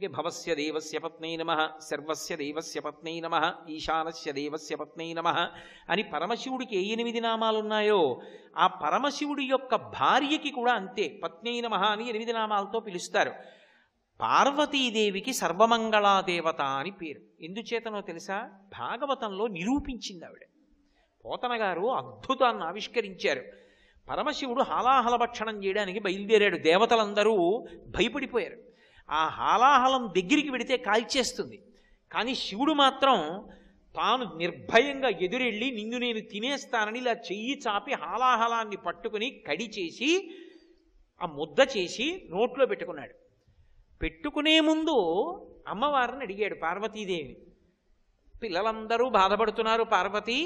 అంటే భవస్య దేవస్య పత్నై నమః, సర్వస్య దేవస్య పత్నై నమః, ఈశానస్య దేవస్య పత్నై నమః అని పరమశివుడికి ఏ 8 నామాలు ఉన్నాయో ఆ పరమశివుడి యొక్క భార్యకి కూడా అంతే పత్నై నమః అని 8 నామాలతో పిలుస్తారు. పార్వతీదేవికి సర్వమంగళాదేవత అని పేరు. ఎందుచేతనో తెలుసా? భాగవతంలో నిరూపించింది ఆవిడ. పోతన గారు అద్భుతాన్ని ఆవిష్కరించారు. పరమశివుడు హాలాహల భక్షణం చేయడానికి బయలుదేరాడు. దేవతలందరూ భయపడిపోయారు. ఆ హాలాహలం దగ్గరికి వెడితే కాల్చేస్తుంది. కానీ శివుడు మాత్రం తాను నిర్భయంగా ఎదురెళ్ళి నిన్ను నేను తినేస్తానని ఇలా చెయ్యి చాపి హాలాహలాన్ని పట్టుకుని కడి చేసి ఆ ముద్ద చేసి నోట్లో పెట్టుకున్నాడు. పెట్టుకునే ముందు అమ్మవారిని అడిగాడు పార్వతీదేవిని. పిల్లలందరూ బాధపడుతున్నారు, పార్వతి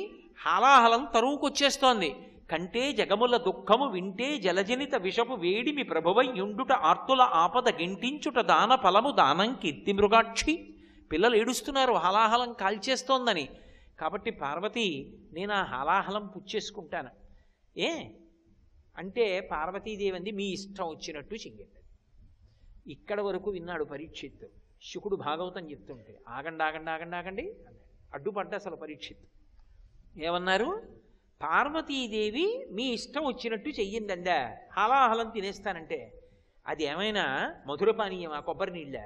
హాలాహలం తరువుకొచ్చేస్తోంది. కంటే జగముల దుఃఖము వింటే జలజనిత విషపు వేడిమి ప్రభువై యుండుట ఆర్తుల ఆపద గింటించుట దాన ఫలము దానం కీర్తి మృగాక్షి. పిల్లలు ఏడుస్తున్నారు హాలాహలం కాల్చేస్తోందని. కాబట్టి పార్వతి నేను ఆ హాలాహలం పుచ్చేసుకుంటాను. అంటే పార్వతీదేవి అంది మీ ఇష్టం వచ్చినట్టు చెయ్యండి. ఇక్కడ వరకు విన్నాడు పరీక్షిత్. శుకుడు భాగవతం చెప్తుంటే ఆగండి ఆగండి ఆగండి ఆగండి అడ్డుపడ్డ అసలు పరీక్షిత్. ఏమన్నారు? పార్వతీదేవి మీ ఇష్టం వచ్చినట్టు చెయ్యిందందా, హాలాహలం తినేస్తానంటే అది ఏమైనా మధురపానీయమా, కొబ్బరి నీళ్ళ?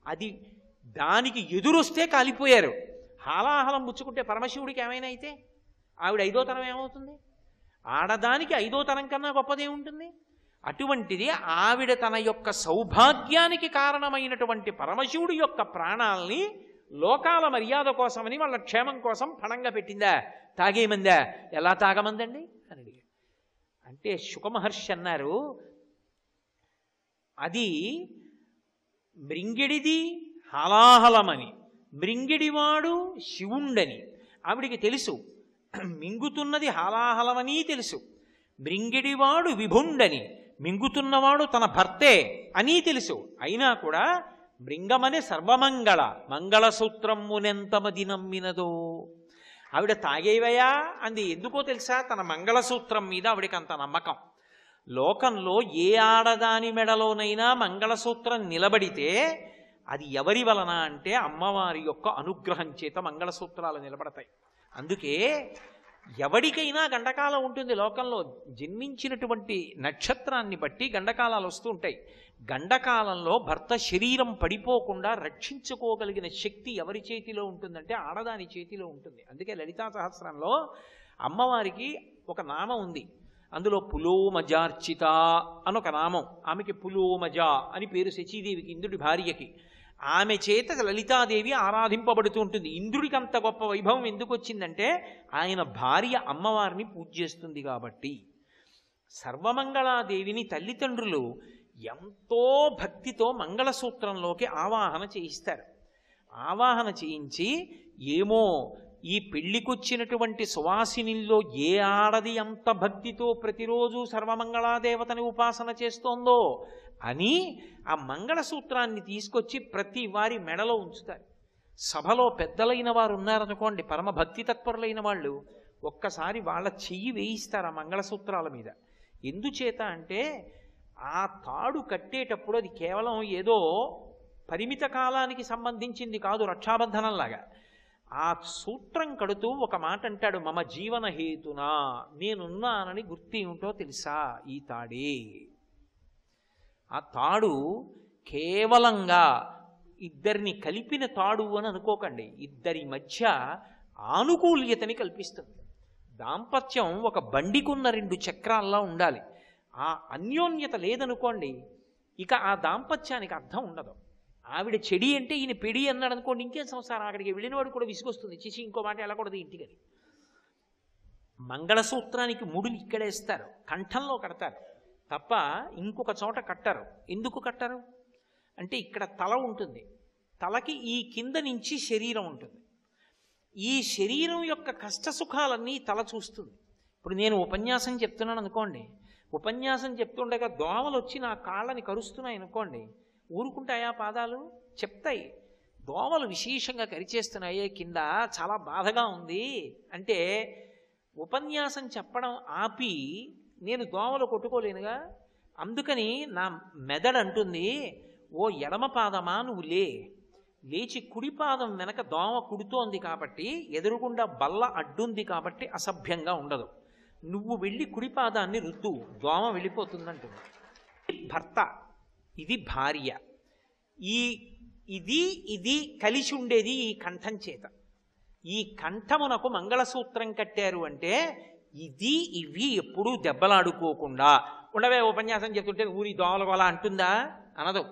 అది దానికి ఎదురొస్తే కాలిపోయారు. హాలాహలం పుచ్చుకుంటే పరమశివుడికి ఏమైనా అయితే ఆవిడ 5వ తరం ఏమవుతుంది? ఆడదానికి 5వ తరం కన్నా గొప్పదేముంటుంది? అటువంటిది ఆవిడ తన యొక్క సౌభాగ్యానికి కారణమైనటువంటి పరమశివుడి యొక్క ప్రాణాల్ని లోకాల మర్యాద కోసమని వాళ్ళ క్షేమం కోసం పణంగా పెట్టిందా? తాగేమందా? ఎలా తాగమందండి అని అడిగాడు. అంటే శుకమహర్షి అన్నారు, అది మృంగిడిది హాలాహలమని, మృంగిడివాడు శివుండని ఆవిడికి తెలుసు. మింగుతున్నది హాలాహలమని తెలుసు. మృంగిడివాడు విభుండని, మింగుతున్నవాడు తన భర్తే అని తెలుసు. అయినా కూడా మృంగమనే సర్వమంగళ మంగళసూత్రమునెంతమది నమ్మినదో. ఆవిడ తాగేవయా అంది. ఎందుకో తెలుసా? తన మంగళసూత్రం మీద ఆవిడికి అంత నమ్మకం. లోకంలో ఏ ఆడదాని మెడలోనైనా మంగళసూత్రం నిలబడితే అది ఎవరి వలన అంటే అమ్మవారి యొక్క అనుగ్రహం చేత మంగళసూత్రాలు నిలబడతాయి. అందుకే ఎవడికైనా గండకాలం ఉంటుంది. లోకంలో జన్మించినటువంటి నక్షత్రాన్ని బట్టి గండకాలాలు వస్తూ ఉంటాయి. గండకాలంలో భర్త శరీరం పడిపోకుండా రక్షించుకోగలిగిన శక్తి ఎవరి చేతిలో ఉంటుందంటే ఆడదాని చేతిలో ఉంటుంది. అందుకే లలితా సహస్రంలో అమ్మవారికి ఒక నామం ఉంది. అందులో పులోమజార్చిత అని ఒక నామం. ఆమెకి పులోమజ అని పేరు. శచీదేవికి, ఇంద్రుడి భార్యకి. ఆమె చేత లలితాదేవి ఆరాధింపబడుతూ ఉంటుంది. ఇంద్రుడికి అంత గొప్ప వైభవం ఎందుకు వచ్చిందంటే ఆయన భార్య అమ్మవారిని పూజ చేస్తుంది కాబట్టి. సర్వమంగళాదేవిని తల్లిదండ్రులు ఎంతో భక్తితో మంగళసూత్రంలోకి ఆవాహన చేయిస్తారు. ఆవాహన చేయించి ఏమో ఈ పెళ్లికొచ్చినటువంటి సువాసినిల్లో ఏ ఆడది ఎంత భక్తితో ప్రతిరోజు సర్వమంగళాదేవతని ఉపాసన చేస్తోందో అని ఆ మంగళసూత్రాన్ని తీసుకొచ్చి ప్రతి వారి మెడలో ఉంచుతారు. సభలో పెద్దలైన వారు ఉన్నారనుకోండి, పరమ భక్తి తత్పరులైన వాళ్ళు, ఒక్కసారి వాళ్ళ చెయ్యి వేయిస్తారు ఆ మంగళసూత్రాల మీద. ఎందుచేత అంటే ఆ తాడు కట్టేటప్పుడు అది కేవలం ఏదో పరిమిత కాలానికి సంబంధించింది కాదు, రక్షాబంధనంలాగా. ఆ సూత్రం కడుతూ ఒక మాట అంటాడు, మమ జీవన హేతునా, నేనున్నానని గుర్తు ఏమిటో తెలుసా? ఈ తాడే. ఆ తాడు కేవలంగా ఇద్దరిని కలిపిన తాడు అని అనుకోకండి. ఇద్దరి మధ్య ఆనుకూల్యతని కల్పిస్తుంది. దాంపత్యం ఒక బండికున్న 2 చక్రాల్లో ఉండాలి. ఆ అన్యోన్యత లేదనుకోండి, ఇక ఆ దాంపత్యానికి అర్థం ఉండదు. ఆవిడ చెడి అంటే ఈయన పెడి అన్నాడు అనుకోండి, ఇంకేం సంసారం. అక్కడికి వెళ్ళినవాడు కూడా విసుగొస్తుంది, చిచి ఇంకో మాట వెళ్ళకూడదు ఇంటికని. మంగళసూత్రానికి ముడులు ఇక్కడేస్తారు, కంఠంలో కడతారు తప్ప ఇంకొక చోట కట్టరు. ఎందుకు కట్టరు అంటే ఇక్కడ తల ఉంటుంది, తలకి ఈ కింద నుంచి శరీరం ఉంటుంది. ఈ శరీరం యొక్క కష్టసుఖాలన్నీ తల చూస్తుంది. ఇప్పుడు నేను ఉపన్యాసం చెప్తున్నాను అనుకోండి, ఉపన్యాసం చెప్తుండగా దోమలు వచ్చి నా కాళ్ళని కరుస్తున్నాయి అనుకోండి, ఊరుకుంటాయా? పాదాలు చెప్తాయి. దోమలు విశేషంగా కరిచేస్తున్నాయే కింద, చాలా బాధగా ఉంది అంటే ఉపన్యాసం చెప్పడం ఆపి నేను దోమలు కొట్టుకోలేనుగా. అందుకని నా మెదడు అంటుంది, ఓ ఎడమ పాదమా నువ్వు లేచి కుడి పాదం వెనక దోమ కుడుతోంది కాబట్టి, ఎదురుగుండా బల్ల అడ్డుంది కాబట్టి అసభ్యంగా ఉండదు. నువ్వు వెళ్ళి కుడి పాదాన్ని రుద్దు, దోమ వెళ్ళిపోతుందంటుంది. భర్త, ఇది భార్య. ఇది కలిసి ఉండేది ఈ కంఠం చేత. ఈ కంఠమునకు మంగళసూత్రం కట్టారు అంటే ఇవి ఎప్పుడూ దెబ్బలాడుకోకుండా ఉండవే. ఉపన్యాసం చెప్తుంటే ఊరి దోమలగోలా అంటుందా? అనదు.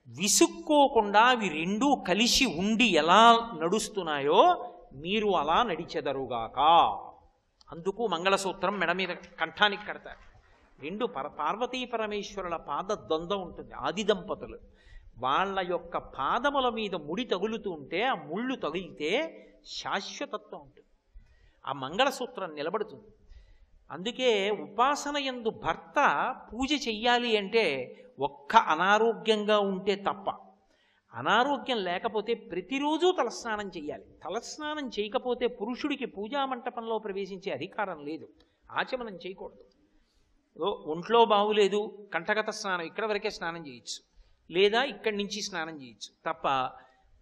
విసుక్కోకుండా అవి రెండూ కలిసి ఉండి ఎలా నడుస్తున్నాయో మీరు అలా నడిచెదరుగాక. అందుకు మంగళసూత్రం మెడ మీద కంఠానికి కడతారు. రెండు పార్వతీ పరమేశ్వరుల పాద ద్వంద్వం ఉంటుంది. ఆది దంపతులు వాళ్ళ యొక్క పాదముల మీద ముడి తగులుతూ ఉంటే ఆ ముళ్ళు తగిలితే శాశ్వతత్వం ఉంటుంది. ఆ మంగళసూత్రం నిలబడుతుంది. అందుకే ఉపాసన యందు భర్త పూజ చెయ్యాలి అంటే ఒక్క అనారోగ్యంగా ఉంటే తప్ప. అనారోగ్యం లేకపోతే ప్రతిరోజు తలస్నానం చెయ్యాలి. తలస్నానం చేయకపోతే పురుషుడికి పూజా మంటపంలో ప్రవేశించే అధికారం లేదు. ఆచమనం చేయకూడదు. ఒంట్లో బాగులేదు, కంఠగత స్నానం ఇక్కడ వరకే స్నానం చేయొచ్చు, లేదా ఇక్కడి నుంచి స్నానం చేయొచ్చు తప్ప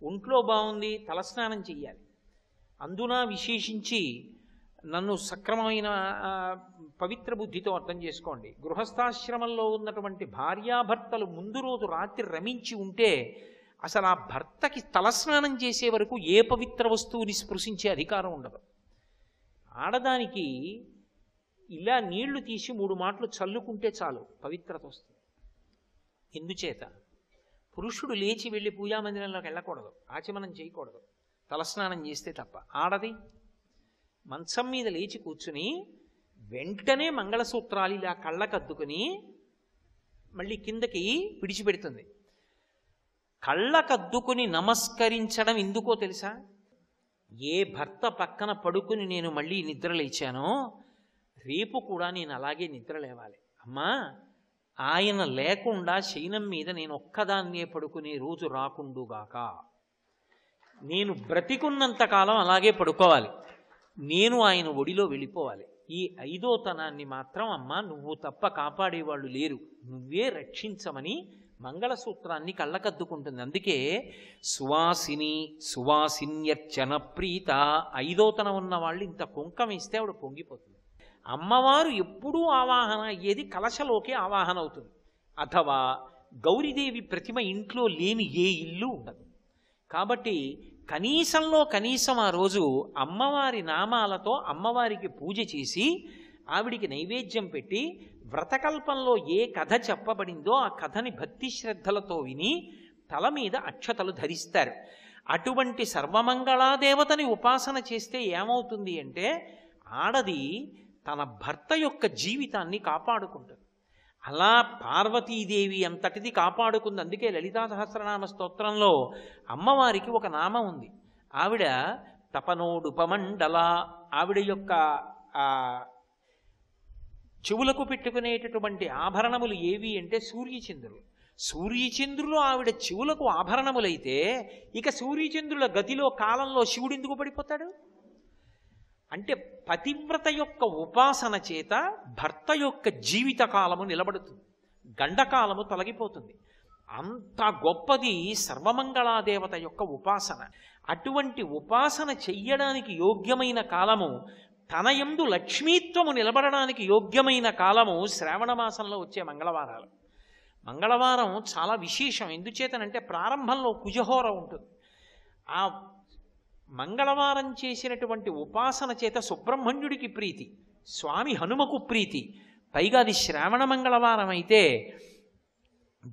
ఒంట్లో బాగుంది తలస్నానం చెయ్యాలి. అందున విశేషించి నన్ను సక్రమమైన పవిత్ర బుద్ధితో అర్థం చేసుకోండి. గృహస్థాశ్రమంలో ఉన్నటువంటి భార్యాభర్తలు ముందు రోజు రాత్రి రమించి ఉంటే అసలు ఆ భర్తకి తలస్నానం చేసే వరకు ఏ పవిత్ర వస్తువుని స్పృశించే అధికారం ఉండదు. ఆడదానికి ఇలా నీళ్లు తీసి 3 మాటలు చల్లుకుంటే చాలు, పవిత్రత వస్తుంది. ఎందుచేత పురుషుడు లేచి వెళ్ళి పూజామందిరంలోకి వెళ్ళకూడదు, ఆచమనం చేయకూడదు, తలస్నానం చేస్తే తప్ప. ఆడది మంచం మీద లేచి కూర్చుని వెంటనే మంగళసూత్రాలు ఇలా కళ్ళకద్దుకుని మళ్ళీ కిందకి విడిచిపెడుతుంది. కళ్ళకద్దుకుని నమస్కరించడం ఎందుకో తెలుసా? ఏ భర్త పక్కన పడుకుని నేను మళ్ళీ నిద్ర లేచానో రేపు కూడా నేను అలాగే నిద్ర లేవాలి. అమ్మా, ఆయన లేకుండా శయనం మీద నేను ఒక్కదాన్నే పడుకునే రోజు రాకుండుగాక. నేను బ్రతికున్నంతకాలం అలాగే పడుకోవాలి, నేను ఆయన ఒడిలో వెళ్ళిపోవాలి. ఈ 5వ తనాన్ని మాత్రం అమ్మా నువ్వు తప్ప కాపాడేవాళ్ళు లేరు, నువ్వే రక్షించమని మంగళసూత్రాన్ని కళ్ళకద్దుకుంటుంది. అందుకే సువాసిన్యర్చన ప్రీత. 5వ తనం ఉన్న వాళ్ళు ఇంత కుంకం ఇస్తే ఆవిడ పొంగిపోతుంది. అమ్మవారు ఎప్పుడూ ఆవాహన అయ్యేది కలశలోకి ఆవాహన అవుతుంది. అథవా గౌరీదేవి ప్రతిమ ఇంట్లో లేని ఏ ఇల్లు ఉండదు. కాబట్టి కనీసంలో కనీసం ఆ రోజు అమ్మవారి నామాలతో అమ్మవారికి పూజ చేసి ఆవిడికి నైవేద్యం పెట్టి వ్రతకల్పంలో ఏ కథ చెప్పబడిందో ఆ కథని భక్తి శ్రద్ధలతో విని తల మీద అక్షతలు ధరిస్తారు. అటువంటి సర్వమంగళాదేవతని ఉపాసన చేస్తే ఏమవుతుంది అంటే ఆడది తన భర్త యొక్క జీవితాన్ని కాపాడుకుంటుంది. అలా పార్వతీదేవి అంతటిది కాపాడుకుంది. అందుకే లలితా సహస్రనామ స్తోత్రంలో అమ్మవారికి ఒక నామం ఉంది. ఆవిడ తపనోడుపమండల. ఆవిడ యొక్క చెవులకు పెట్టుకునేటటువంటి ఆభరణములు ఏవి అంటే సూర్యచంద్రులు. సూర్యచంద్రులు ఆవిడ చెవులకు ఆభరణములైతే ఇక సూర్యచంద్రుల గతిలో కాలంలో శివుడు ఎందుకు పడిపోతాడు? అంటే పతివ్రత యొక్క ఉపాసన చేత భర్త యొక్క జీవిత కాలము నిలబడుతుంది, గండకాలము తొలగిపోతుంది. అంత గొప్పది సర్వమంగళాదేవత యొక్క ఉపాసన. అటువంటి ఉపాసన చెయ్యడానికి యోగ్యమైన కాలము, తన యందు లక్ష్మీత్వము నిలబడడానికి యోగ్యమైన కాలము శ్రావణ మాసంలో వచ్చే మంగళవారాలు. మంగళవారం చాలా విశేషం. ఎందుచేతనంటే ప్రారంభంలో కుజహోర ఉంటుంది. ఆ మంగళవారం చేసినటువంటి ఉపాసన చేత సుబ్రహ్మణ్యుడికి ప్రీతి, స్వామి హనుమకు ప్రీతి. పైగా అది శ్రావణ మంగళవారం అయితే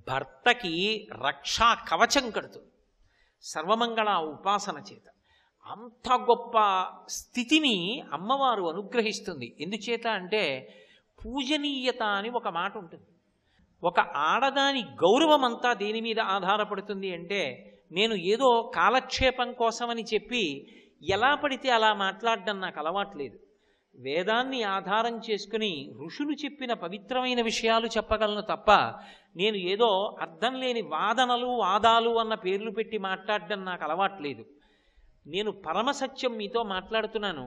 భర్తకి రక్షా కవచం కడుతుంది సర్వమంగళ ఉపాసన చేత. అంత గొప్ప స్థితిని అమ్మవారు అనుగ్రహిస్తుంది. ఎందుచేత అంటే పూజనీయత అని ఒక మాట ఉంటుంది. ఒక ఆడదాని గౌరవం అంతా దేని మీద ఆధారపడుతుంది అంటే, నేను ఏదో కాలక్షేపం కోసమని చెప్పి ఎలా పడితే అలా మాట్లాడడం నాకు అలవాట్లేదు. వేదాన్ని ఆధారం చేసుకుని ఋషులు చెప్పిన పవిత్రమైన విషయాలు చెప్పగలను తప్ప నేను ఏదో అర్థం లేని వాదనలు వాదాలు అన్న పేర్లు పెట్టి మాట్లాడడం నాకు అలవాట్లేదు. నేను పరమసత్యం మీతో మాట్లాడుతున్నాను.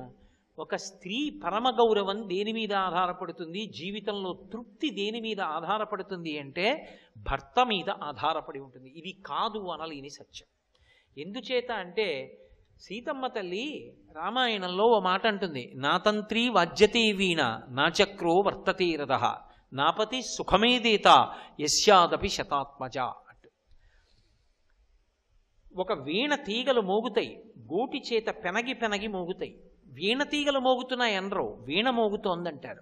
ఒక స్త్రీ పరమ గౌరవం దేని మీద ఆధారపడుతుంది, జీవితంలో తృప్తి దేని మీద ఆధారపడుతుంది అంటే భర్త మీద ఆధారపడి ఉంటుంది. ఇది కాదు అనలేని సత్యం. ఎందుచేత అంటే సీతమ్మ తల్లి రామాయణంలో ఓ మాట అంటుంది, నా తంత్రి వాజ్యతే వీణ నా చక్రో వర్తతే రథ నాపతి సుఖమేదేత యస్యాదపి శతాత్మజ అంటూ. ఒక వీణ తీగలు మోగుతాయి, గోటి చేత పెనగి పెనగి మోగుతాయి. వీణ తీగలు మోగుతున్నాయి అనరు, వీణ మోగుతోందంటారు.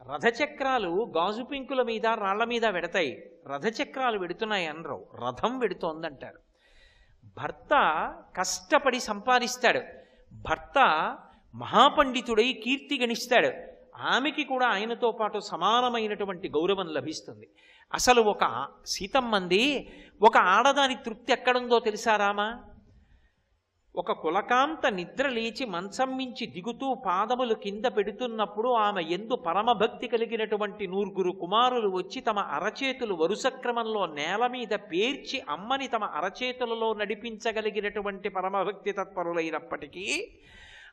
రథచక్రాలు గాజు పెంకుల మీద రాళ్ల మీద వెడతాయి, రథచక్రాలు వెడుతున్నాయి అనరు, రథం వెడుతోందంటారు. భర్త కష్టపడి సంపాదిస్తాడు, భర్త మహాపండితుడై కీర్తి గణిస్తాడు, ఆమెకి కూడా ఆయనతో పాటు సమానమైనటువంటి గౌరవం లభిస్తుంది. అసలు ఒక సీతమ్మంది ఒక ఆడదాని తృప్తి ఎక్కడుందో తెలుసా రామా? ఒక కులకాంత నిద్ర లేచి మంచం మించి దిగుతూ పాదములు కింద పెడుతున్నప్పుడు ఆమె ఎందు పరమభక్తి కలిగినటువంటి 9 కుమారులు వచ్చి తమ అరచేతులు వరుస క్రమంలో నేల మీద పేర్చి అమ్మని తమ అరచేతులలో నడిపించగలిగినటువంటి పరమభక్తి తత్పరులైనప్పటికీ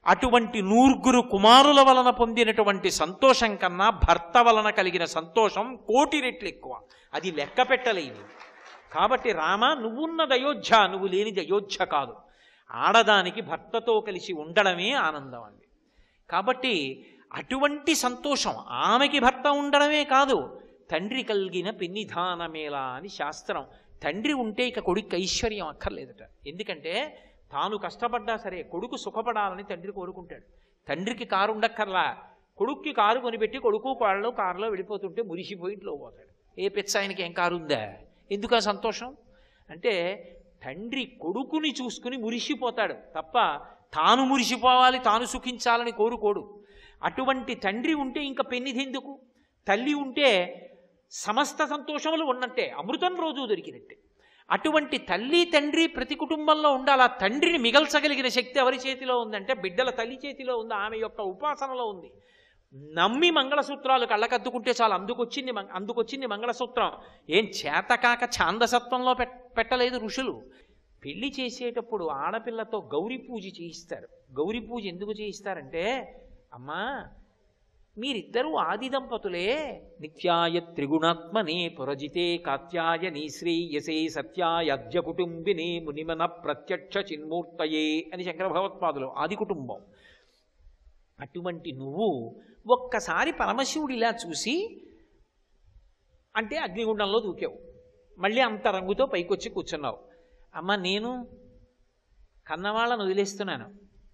అటువంటి 9 కుమారుల వలన పొందినటువంటి సంతోషం కన్నా భర్త వలన కలిగిన సంతోషం 1,000,000 రెట్లు ఎక్కువ. అది లెక్క పెట్టలేదు. కాబట్టి రామ, నువ్వున్నది అయోధ్య, నువ్వు లేనిది అయోధ్య కాదు. ఆడదానికి భర్తతో కలిసి ఉండడమే ఆనందం అండి. కాబట్టి అటువంటి సంతోషం ఆమెకి భర్త ఉండడమే కాదు, తండ్రి కలిగిన పెన్నిధానమేలా అని శాస్త్రం. తండ్రి ఉంటే ఇక కొడుకు ఐశ్వర్యం అక్కర్లేదట. ఎందుకంటే తాను కష్టపడ్డా సరే కొడుకు సుఖపడాలని తండ్రి కోరుకుంటాడు. తండ్రికి కారు ఉండక్కర్లా, కొడుక్కి కారు కొనిపెట్టి కొడుకు కారులో కారులో వెళ్ళిపోతుంటే మురిసిపోయి ఇంట్లో పోతాడు. ఏ పిచ్చ ఆయనకి ఏం కారు ఉందా? ఎందుకు ఆ సంతోషం అంటే తండ్రి కొడుకుని చూసుకుని మురిసిపోతాడు తప్ప తాను మురిసిపోవాలి, తాను సుఖించాలని కోరుకోడు. అటువంటి తండ్రి ఉంటే ఇంకా పెన్నిదెందుకు? తల్లి ఉంటే సమస్త సంతోషములు ఉన్నట్టే, అమృతం రోజు దొరికినట్టే. అటువంటి తల్లి తండ్రి ప్రతి కుటుంబంలో ఉండాలి. ఆ తండ్రిని మిగల్చగలిగిన శక్తి ఎవరి చేతిలో ఉందంటే బిడ్డల తల్లి చేతిలో ఉంది, ఆమె యొక్క ఉపాసనలో ఉంది. నమ్మి మంగళసూత్రాలు కళ్ళకద్దుకుంటే చాలు, అందుకొచ్చింది మంగళసూత్రం. ఏం చేతకాక ఛాందసత్వంలో పెట్టలేదు ఋషులు. పెళ్లి చేసేటప్పుడు ఆడపిల్లతో గౌరీ పూజ చేయిస్తారు. గౌరీ పూజ ఎందుకు చేయిస్తారంటే, అమ్మా మీరిద్దరూ ఆది దంపతులే, నిత్యాయ త్రిగుణాత్మనే పురజితే కాత్యాయనీ శ్రేయసే సత్యాయద్య కుటుంబినే మునిమన ప్రత్యక్ష చిన్మూర్తయే అని శంకర భగవత్పాదులు ఆది కుటుంబం. అటువంటి నువ్వు ఒక్కసారి పరమశివుడిలా చూసి అంటే అగ్నిగుండంలో దూకావు, మళ్ళీ అంత రంగుతో పైకొచ్చి కూర్చున్నావు. అమ్మ నేను కన్నవాళ్ళను వదిలేస్తున్నాను,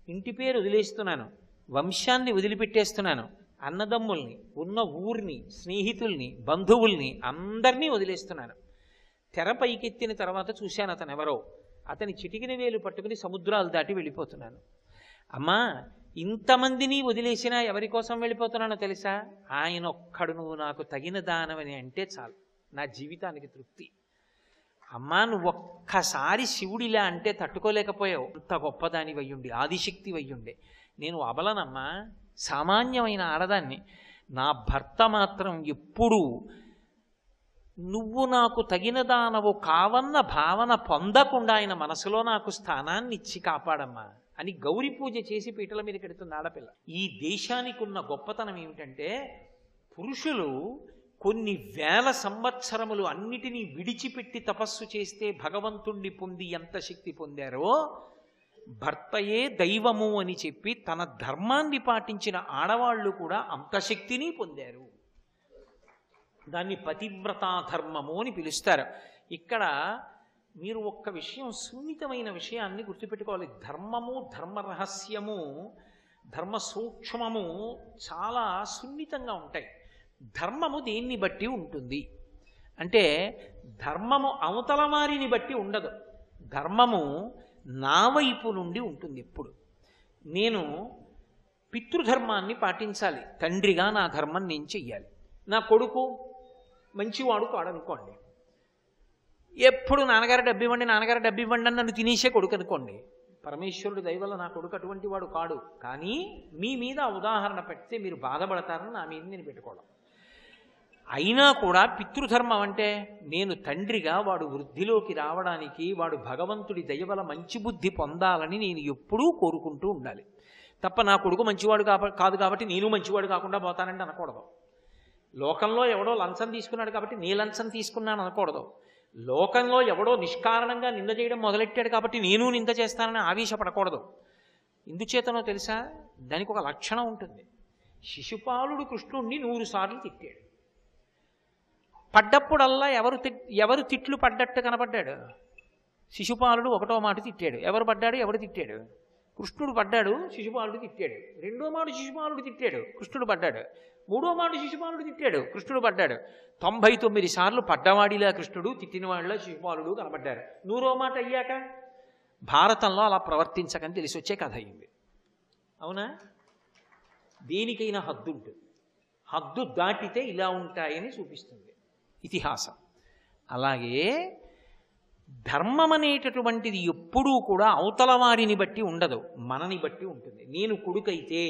ఇంటి పేరు వదిలేస్తున్నాను, వంశాన్ని వదిలిపెట్టేస్తున్నాను, అన్నదమ్ముల్ని, ఉన్న ఊరిని, స్నేహితుల్ని, బంధువుల్ని అందరినీ వదిలేస్తున్నాను. తెర పైకెత్తిన తర్వాత చూశాను అతను ఎవరో, అతని చిటికిన వేలు పట్టుకుని సముద్రాలు దాటి వెళ్ళిపోతున్నాను. అమ్మా ఇంతమందిని వదిలేసినా ఎవరి కోసం వెళ్ళిపోతున్నానో తెలుసా? ఆయన ఒక్కడు నువ్వు నాకు తగిన దానవని అంటే చాలు, నా జీవితానికి తృప్తి. అమ్మా నువ్వు ఒక్కసారి శివుడిలా అంటే తట్టుకోలేకపోయావు, అంత గొప్పదాని వయ్యుండి, ఆదిశక్తి వయ్యుండే. నేను అబలనమ్మా, సామాన్యమైన ఆడదాన్ని. నా భర్త మాత్రం ఎప్పుడూ నువ్వు నాకు తగిన దానవు కావన్న భావన పొందకుండా ఆయన మనసులో నాకు స్థానాన్ని ఇచ్చి కాపాడమ్మా అని గౌరీ పూజ చేసి పీటల మీద పెడుతుంది ఆడపిల్ల. ఈ దేశానికి ఉన్న గొప్పతనం ఏమిటంటే, పురుషులు కొన్ని వేల సంవత్సరములు అన్నిటినీ విడిచిపెట్టి తపస్సు చేస్తే భగవంతుణ్ణి పొంది ఎంత శక్తి పొందారో, భర్తయే దైవము అని చెప్పి తన ధర్మాన్ని పాటించిన ఆడవాళ్ళు కూడా అంత శక్తిని పొందారు. దాన్ని పతివ్రతా ధర్మము అని పిలుస్తారు. ఇక్కడ మీరు ఒక్క విషయం, సున్నితమైన విషయాన్ని గుర్తుపెట్టుకోవాలి. ధర్మము, ధర్మ రహస్యము, ధర్మ సూక్ష్మము చాలా సున్నితంగా ఉంటాయి. ధర్మము దేన్ని బట్టి ఉంటుంది అంటే, ధర్మము అవతల వారిని బట్టి ఉండదు, ధర్మము నా వైపు నుండి ఉంటుంది. ఎప్పుడు నేను పితృధర్మాన్ని పాటించాలి, తండ్రిగా నా ధర్మం నేను చెయ్యాలి. నా కొడుకు మంచివాడు కాడనుకోండి, ఎప్పుడు నాన్నగారు డబ్బు ఇవ్వండి, నాన్నగారు డబ్బు ఇవ్వండి అని నన్ను తినేసే కొడుకు అనుకోండి, పరమేశ్వరుడు దయవల్ల నా కొడుకు అటువంటి వాడు కాడు. కానీ మీ మీద ఉదాహరణ పెడితే మీరు బాధపడతారని నా మీద నేను పెట్టుకోవడం. అయినా కూడా పితృధర్మం అంటే, నేను తండ్రిగా వాడు వృద్ధిలోకి రావడానికి, వాడు భగవంతుడి దయవల్ల మంచి బుద్ధి పొందాలని నేను ఎప్పుడూ కోరుకుంటూ ఉండాలి. తప్ప నా కొడుకు మంచివాడు కాదు కాబట్టి నేను మంచివాడు కాకుండా పోతానంటే అనకూడదు. లోకంలో ఎవడో లంచం తీసుకున్నాడు కాబట్టి నీ లంచం తీసుకున్నాను అనకూడదు. లోకంలో ఎవడో నిష్కారణంగా నింద చేయడం మొదలెట్టాడు కాబట్టి నేను నింద చేస్తానని ఆవేశపడకూడదు. ఎందుచేతనో తెలుసా? దానికి ఒక లక్షణం ఉంటుంది. శిశుపాలుడు కృష్ణుణ్ణి 100 సార్లు తిట్టాడు. పడ్డప్పుడల్లా ఎవరు తిట్లు పడ్డట్టు కనపడ్డాడు? శిశుపాలుడు ఒకటో మాట తిట్టాడు. ఎవరు పడ్డాడు? ఎవడు తిట్టాడు? కృష్ణుడు పడ్డాడు, శిశుపాలుడు తిట్టాడు. రెండో మాట శిశుపాలుడు తిట్టాడు, కృష్ణుడు పడ్డాడు. మూడో మాట శిశుపాలుడు తిట్టాడు, కృష్ణుడు పడ్డాడు. 99 సార్లు పడ్డవాడిలా కృష్ణుడు, తిట్టినవాడిలా శిశుపాలుడు కనపడ్డారు. 100వ మాట అయ్యాక భారతంలో అలా ప్రవర్తించకని తెలిసి వచ్చే కథ అయింది. అవునా? దేనికైనా హద్దు ఉంటుంది. హద్దు దాటితే ఇలా ఉంటాయని చూపిస్తుంది ఇతిహాసం. అలాగే ధర్మం అనేటటువంటిది ఎప్పుడూ కూడా అవతల వారిని బట్టి ఉండదు, మనని బట్టి ఉంటుంది. నేను కొడుకైతే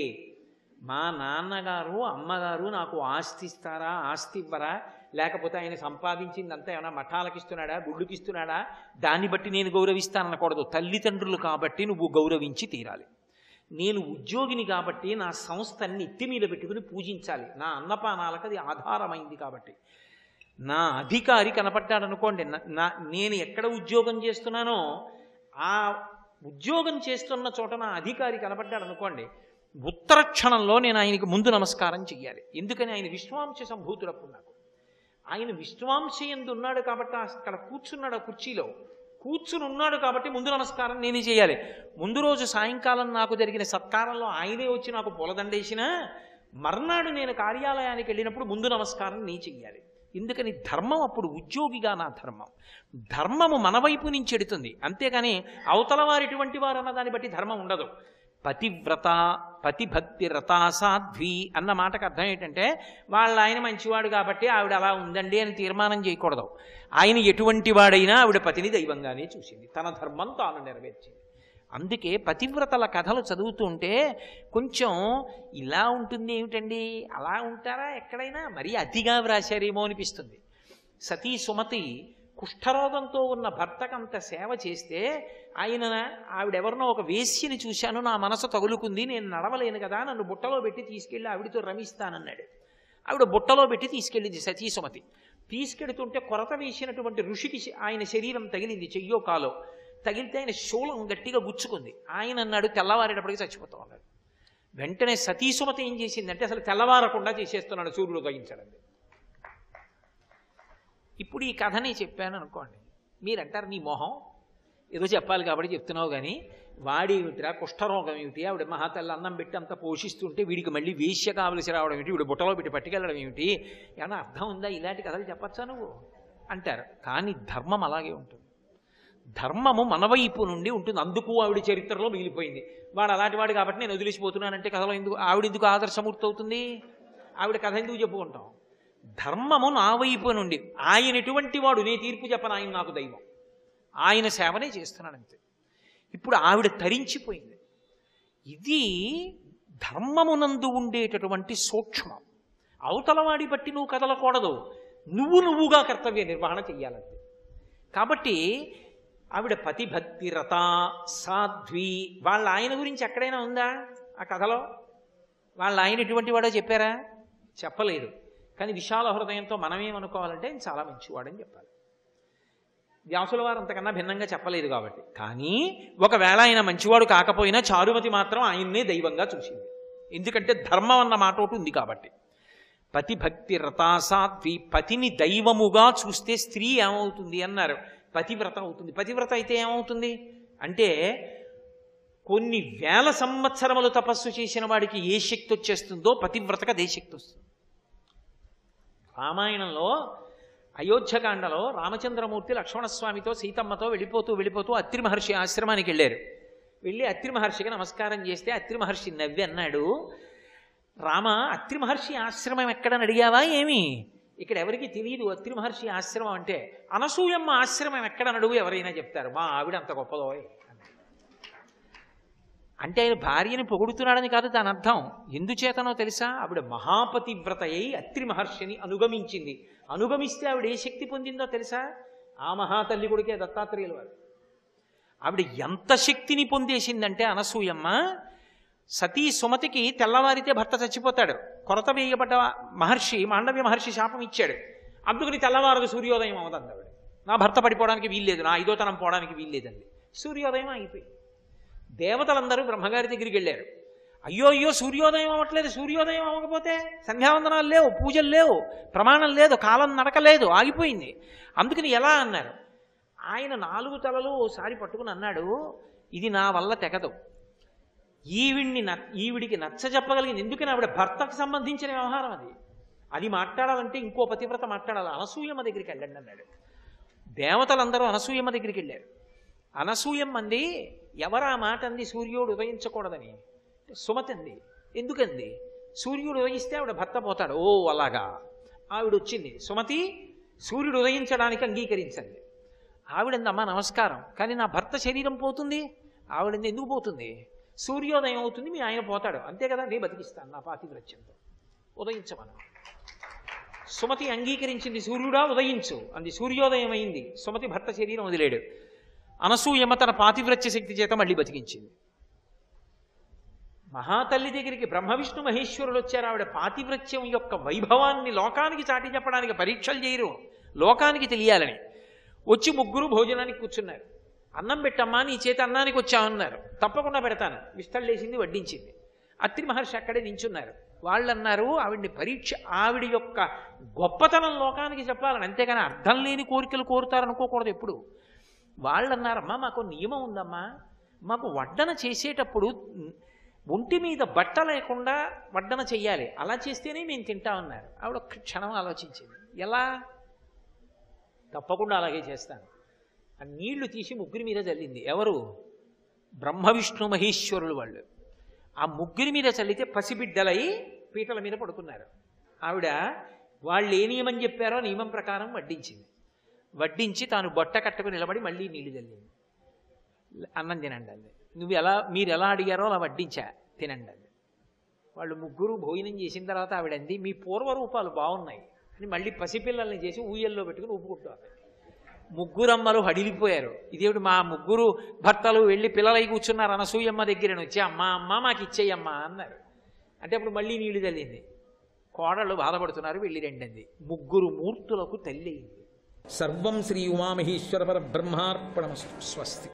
మా నాన్నగారు అమ్మగారు నాకు ఆస్తి ఇస్తారా, ఆస్తి ఇవ్వరా, లేకపోతే ఆయన సంపాదించిందంతా ఏమైనా మఠాలకు ఇస్తున్నాడా, గుళ్ళుకి ఇస్తున్నాడా, దాన్ని బట్టి నేను గౌరవిస్తాననకూడదు. తల్లిదండ్రులు కాబట్టి నువ్వు గౌరవించి తీరాలి. నేను ఉద్యోగిని కాబట్టి నా సంస్థని ఎత్తి మీద పెట్టుకుని పూజించాలి. నా అన్నపానాలకు అది ఆధారమైంది కాబట్టి. నా అధికారి కనపడ్డాడనుకోండి, నేను ఎక్కడ ఉద్యోగం చేస్తున్నానో ఆ ఉద్యోగం చేస్తున్న చోట నా అధికారి కనపడ్డాడనుకోండి, ఉత్తర క్షణంలో నేను ఆయనకి ముందు నమస్కారం చెయ్యాలి. ఎందుకని? ఆయన విశ్వాంశ సంభూతుడప్పుడు నాకు. ఆయన విశ్వాంశయందు ఉన్నాడు కాబట్టి అక్కడ కూర్చున్నాడు, ఆ కుర్చీలో కూర్చుని ఉన్నాడు కాబట్టి ముందు నమస్కారం నేనే చేయాలి. ముందు రోజు సాయంకాలం నాకు జరిగిన సత్కారంలో ఆయనే వచ్చి నాకు పూలదండేసినా మర్నాడు నేను కార్యాలయానికి వెళ్ళినప్పుడు ముందు నమస్కారం నీ చెయ్యాలి. ఎందుకని? ధర్మం అప్పుడు ఉద్యోగిగా నా ధర్మం. ధర్మము మన వైపు నుంచి ఎడుతుంది, అంతేకాని అవతల వారు ఎటువంటి వారు అన్న దాన్ని బట్టి ధర్మం ఉండదు. పతివ్రత పతిభక్తి రతా సాధ్వి అన్న మాటకు అర్థం ఏంటంటే, ఆయన మంచివాడు కాబట్టి ఆవిడ అలా ఉందండి అని తీర్మానం చేయకూడదు. ఆయన ఎటువంటి వాడైనా ఆవిడ పతిని దైవంగానే చూసింది, తన ధర్మం తాను నెరవేర్చింది. అందుకే పతివ్రతల కథలు చదువుతుంటే కొంచెం ఇలా ఉంటుంది ఏమిటండి, అలా ఉంటారా ఎక్కడైనా, మరీ అతిగా వ్రాశారేమో అనిపిస్తుంది. సతీ సుమతి కుష్ఠరోగంతో ఉన్న భర్తకంత సేవ చేస్తే ఆవిడెవరినో ఒక వేశ్యని చూశాను, నా మనసు తగులుకుంది, నేను నడవలేను కదా, నన్ను బుట్టలో పెట్టి తీసుకెళ్ళి ఆవిడతో రమిస్తానన్నాడు. ఆవిడ బుట్టలో పెట్టి తీసుకెళ్ళింది సతీసుమతి. తీసుకెడుతుంటే కొరత వేసినటువంటి ఋషికి ఆయన శరీరం తగిలింది, చెయ్యో కాలో తగిలితే ఆయన శూలం గట్టిగా గుచ్చుకుంది. ఆయన అన్నాడు తెల్లవారేటప్పటికి చచ్చిపోతా ఉన్నాడు. వెంటనే సతీసుమతి ఏం చేసిందంటే అసలు తెల్లవారకుండా చేసేస్తున్నాడు సూర్యుడు ఉదయించడం. ఇప్పుడు ఈ కథని చెప్పాను అనుకోండి, మీరంటారు నీ మొహం ఏదో చెప్పాలి కాబట్టి చెప్తున్నావు, కానీ వాడి ఏమిటిరా, కుష్ఠరోగం ఏమిటి, ఆవిడ మహాతల్లి అన్నం పెట్టి అంతా పోషిస్తుంటే వీడికి మళ్ళీ వేశ్య కావలసి రావడం ఏమిటి, వీడు బుట్టలో పెట్టి పట్టుకెళ్ళడం ఏమిటి, ఏమన్నా అర్థం ఉందా, ఇలాంటి కథలు చెప్పచ్చా నువ్వు అంటారు. కానీ ధర్మం అలాగే ఉంటుంది. ధర్మము మన వైపు నుండి ఉంటుంది. అందుకు ఆవిడ చరిత్రలో మిగిలిపోయింది. వాడు అలాంటి వాడు కాబట్టి నేను వదిలేసిపోతున్నానంటే కథలో ఆవిడ ఎందుకు ఆదర్శమూర్తి అవుతుంది? ఆవిడ కథ ఎందుకు చెప్పుకుంటాం? ధర్మము నా వైపు నుండి, ఆయన ఎటువంటి వాడు, నేను తీర్పు చెప్పను, ఆయన నాకు దైవం, ఆయన సేవనే చేస్తున్నానంతే. ఇప్పుడు ఆవిడ తరించిపోయింది. ఇది ధర్మమునందు ఉండేటటువంటి సూక్ష్మం. అవతలవాడి బట్టి నువ్వు కదలకూడదు, నువ్వుగా కర్తవ్య నిర్వహణ చెయ్యాలంతే. కాబట్టి ఆవిడ పతిభక్తి రతా సాధ్వి. వాళ్ళ ఆయన గురించి ఎక్కడైనా ఉందా ఆ కథలో? వాళ్ళ ఆయన ఎటువంటి వాడో చెప్పారా? చెప్పలేదు. కానీ విశాల హృదయంతో మనమేమనుకోవాలంటే ఆయన చాలా మంచివాడని చెప్పాలి. వ్యాసుల వారు అంతకన్నా భిన్నంగా చెప్పలేదు కాబట్టి. కానీ ఒకవేళ ఆయన మంచివాడు కాకపోయినా చారుమతి మాత్రం ఆయన్నే దైవంగా చూసింది. ఎందుకంటే ధర్మం అన్న మాట ఒకటి ఉంది కాబట్టి. పతిభక్తి రతాసాధ్వి. పతిని దైవముగా చూస్తే స్త్రీ ఏమవుతుంది అన్నారు? పతివ్రత అవుతుంది. పతివ్రత అయితే ఏమవుతుంది అంటే, కొన్ని వేల సంవత్సరములు తపస్సు చేసిన వాడికి ఏ శక్తి వచ్చేస్తుందో పతివ్రతకు అదే శక్తి వస్తుంది. రామాయణంలో అయోధ్యకాండలో రామచంద్రమూర్తి లక్ష్మణస్వామితో సీతమ్మతో వెళ్ళిపోతూ అత్రి మహర్షి ఆశ్రమానికి వెళ్ళారు. వెళ్ళి అత్రి మహర్షికి నమస్కారం చేస్తే అత్రి మహర్షి నవ్వి అన్నాడు, రామ, అత్రి మహర్షి ఆశ్రమం ఎక్కడని అడిగావా ఏమి? ఇక్కడ ఎవరికి తెలియదు అత్రి మహర్షి ఆశ్రమం అంటే. అనసూయమ్మ ఆశ్రమం ఎక్కడని అడుగు, ఎవరైనా చెప్తారు, మా ఆవిడ అంత గొప్పదో అంటే. ఆయన భార్యని పొగుడుతున్నాడని కాదు దాని అర్థం. ఎందుచేతనో తెలుసా? ఆవిడ మహాపతివ్రత అయి అత్రి మహర్షిని అనుగమించింది. అనుగమిస్తే ఆవిడ ఏ శక్తి పొందిందో తెలుసా? ఆ మహాతల్లి కొడుకే దత్తాత్రేయుల వారు. ఆవిడ ఎంత శక్తిని పొందేసిందంటే అనసూయమ్మ, సతీ సుమతికి తెల్లవారితే భర్త చచ్చిపోతాడు. కొరత వేయబడ్డ మహర్షి మాండవ్య మహర్షి శాపం ఇచ్చాడు. అందుకని తెల్లవారు సూర్యోదయం అవదండి ఆవిడ. నా భర్త పడిపోవడానికి వీల్లేదు, నా ఐదోతనం పోవడానికి వీల్లేదండి. సూర్యోదయం అయిపోయింది. దేవతలందరూ బ్రహ్మగారి దగ్గరికి వెళ్ళారు. అయ్యో అయ్యో సూర్యోదయం అవ్వట్లేదు, సూర్యోదయం అవ్వకపోతే సంధ్యావందనాలు లేవు, పూజలు లేవు, ప్రమాణం లేదు, కాలం నడకలేదు, ఆగిపోయింది. అందుకని ఎలా అన్నారు. ఆయన 4 తలలు ఓసారి పట్టుకుని అన్నాడు, ఇది నా వల్ల తెగదు, ఈవిడికి నచ్చ చెప్పగలిగింది. ఎందుకని ఆవిడ భర్తకు సంబంధించిన వ్యవహారం అది. అది మాట్లాడాలంటే ఇంకో పతివ్రత మాట్లాడాలి. అనసూయమ్మ దగ్గరికి వెళ్ళండి అన్నాడు. దేవతలందరూ అనసూయమ్మ దగ్గరికి వెళ్ళారు. అనసూయమ్మ అంది, ఎవరా మాట అంది సూర్యుడు ఉదయించకూడదని? సుమతి అంది. ఎందుకంది? సూర్యుడు ఉదయిస్తే ఆవిడ భర్త పోతాడు. ఓ అలాగా. ఆవిడ వచ్చింది, సుమతి సూర్యుడు ఉదయించడానికి అంగీకరించండి. ఆవిడంది, అమ్మా నమస్కారం, కానీ నా భర్త శరీరం పోతుంది. ఆవిడంది, ఎందుకు పోతుంది? సూర్యోదయం అవుతుంది, మీ ఆయన పోతాడు, అంతే కదా, నేను బతికిస్తాను నా పాతివ్రత్యంతో, ఉదయించమను. సుమతి అంగీకరించింది. సూర్యుడా ఉదయించు అంది. సూర్యోదయం అయింది. సుమతి భర్త శరీరం వదిలేడు. అనసూయమ్మ తన పాతివ్రత్య శక్తి చేత మళ్ళీ బతికించింది. మహాతల్లి దగ్గరికి బ్రహ్మ విష్ణు మహేశ్వరులు వచ్చారు. ఆవిడ పాతివ్రత్యం యొక్క వైభవాన్ని లోకానికి చాటి చెప్పడానికి పరీక్షలు చేయరు, లోకానికి తెలియాలని. వచ్చి ముగ్గురు భోజనానికి కూర్చున్నారు. అన్నం పెట్టమ్మా, నీ చేతి అన్నానికి వచ్చామన్నారు. తప్పకుండా పెడతాను. విస్తళ్ళేసింది, వడ్డించింది. అత్రి మహర్షి అక్కడే నించున్నారు. వాళ్ళు అన్నారు, ఆవిడ్ని పరీక్ష, ఆవిడ యొక్క గొప్పతనం లోకానికి చెప్పాలని, అంతేగాని అర్థం లేని కోరికలు కోరుతారనుకోకూడదు ఎప్పుడు. వాళ్ళు అన్నారమ్మా, మాకు నియమం ఉందమ్మా, మాకు వడ్డన చేసేటప్పుడు ఒంటి మీద బట్ట లేకుండా వడ్డన చెయ్యాలి, అలా చేస్తేనే మేము తింటామన్నారు. ఆవిడ ఒక్క క్షణం ఆలోచించింది. ఎలా? తప్పకుండా అలాగే చేస్తాను. ఆ నీళ్లు తీసి ముగ్గురి మీద చల్లింది. ఎవరు? బ్రహ్మ విష్ణు మహేశ్వరులు వాళ్ళు. ఆ ముగ్గురి మీద చల్లితే పసిబిడ్డలై పీటల మీద పడుకున్నారు. ఆవిడ వాళ్ళు ఏ నియమం చెప్పారో నియమం ప్రకారం వడ్డించింది. వడ్డించి తాను బొట్ట కట్టుకుని నిలబడి మళ్ళీ నీళ్లు చల్లింది. అన్నం తినండి అంది. మీరు ఎలా అడిగారో అలా వడ్డించా, తినండి అంది. వాళ్ళు ముగ్గురు భోజనం చేసిన తర్వాత ఆవిడంది, మీ పూర్వరూపాలు బాగున్నాయి అని మళ్ళీ పసిపిల్లల్ని చేసి ఊయల్లో పెట్టుకుని ఊపుకుంటారు. ముగ్గురమ్మలు హడిలిపోయారు. ఇదేమిటి, మా ముగ్గురు భర్తలు వెళ్ళి పిల్లలై కూర్చున్నారు అనసూయమ్మ దగ్గరని వచ్చి, అమ్మా అమ్మ మాకు ఇచ్చేయమ్మా అన్నారు. అంటే అప్పుడు మళ్ళీ నీళ్లు చల్లింది. కోడళ్ళు బాధపడుతున్నారు, వెళ్ళి రెండంది. ముగ్గురు మూర్తులకు తల్లి అయింది. సర్వం శ్రీ ఉమామహేశ్వర పరబ్రహ్మార్పణమస్తు. స్వస్తి.